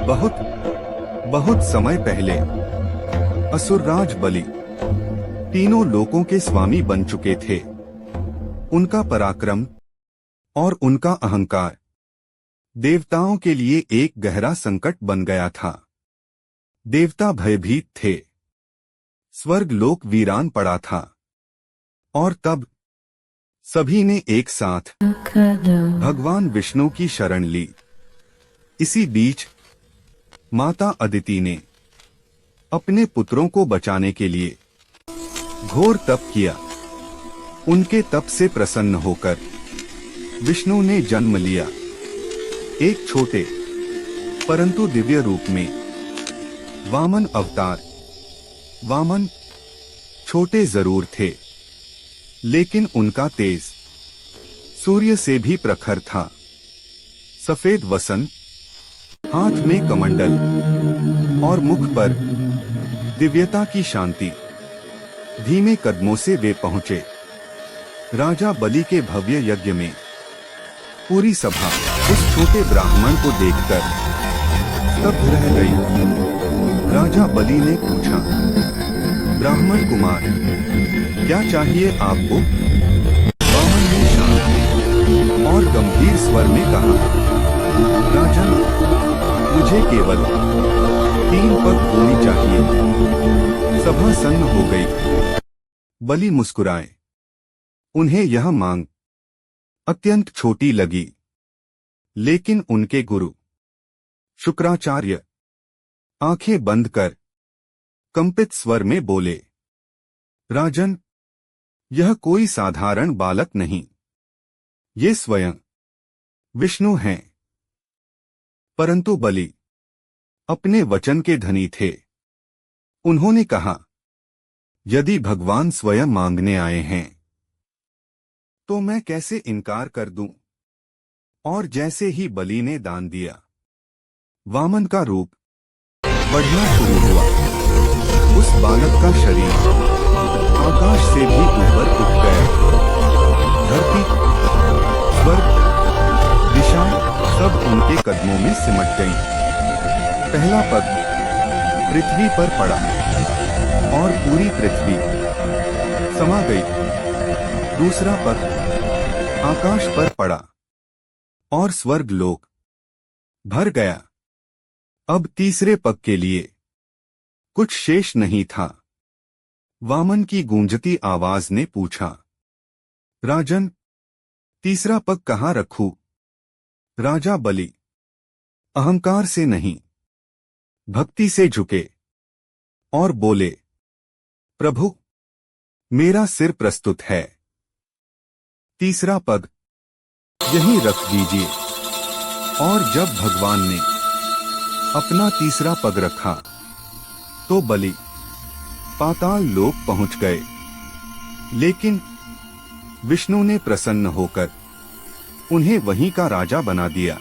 बहुत बहुत समय पहले असुरराज बलि तीनों लोकों के स्वामी बन चुके थे। उनका पराक्रम और उनका अहंकार देवताओं के लिए एक गहरा संकट बन गया था। देवता भयभीत थे, स्वर्ग लोक वीरान पड़ा था, और तब सभी ने एक साथ भगवान विष्णु की शरण ली। इसी बीच माता अदिति ने अपने पुत्रों को बचाने के लिए घोर तप किया। उनके तप से प्रसन्न होकर विष्णु ने जन्म लिया, एक छोटे परंतु दिव्य रूप में, वामन अवतार। वामन छोटे जरूर थे, लेकिन उनका तेज सूर्य से भी प्रखर था। सफेद वसन, हाथ में कमंडल और मुख पर दिव्यता की शांति। धीमे कदमों से वे पहुंचे राजा बलि के भव्य यज्ञ में। पूरी सभा उस छोटे ब्राह्मण को देखकर स्तब्ध रह गई। राजा बलि ने पूछा, ब्राह्मण कुमार, क्या चाहिए आपको? वामन ने शांत और गंभीर स्वर में कहा, राजन, मुझे केवल 3 पग भूमि चाहिए। सभा सन्न हो गई। बलि मुस्कुराए। उन्हें यह मांग अत्यंत छोटी लगी, लेकिन उनके गुरु शुक्राचार्य आंखें बंद कर कंपित स्वर में बोले, राजन, यह कोई साधारण बालक नहीं, ये स्वयं विष्णु हैं। परंतु बलि अपने वचन के धनी थे। उन्होंने कहा, यदि भगवान स्वयं मांगने आए हैं तो मैं कैसे इनकार कर दूं? और जैसे ही बलि ने दान दिया, वामन का रूप बढ़ना शुरू हुआ। उस बालक का शरीर आकाश से भी ऊपर उठ गया। धरती, स्वर्ग, दिशा सब उनके कदमों में सिमट गई। पहला पग पृथ्वी पर पड़ा और पूरी पृथ्वी समा गई। दूसरा पग आकाश पर पड़ा और स्वर्ग लोक भर गया। अब तीसरे पग के लिए कुछ शेष नहीं था। वामन की गूंजती आवाज ने पूछा, राजन, तीसरा पग कहाँ रखूं? राजा बलि अहंकार से नहीं, भक्ति से झुके और बोले, प्रभु, मेरा सिर प्रस्तुत है। तीसरा पग यहीं रख दीजिए। और जब भगवान ने अपना तीसरा पग रखा तो बलि पाताल लोक पहुंच गए। लेकिन विष्णु ने प्रसन्न होकर उन्हें वहीं का राजा बना दिया।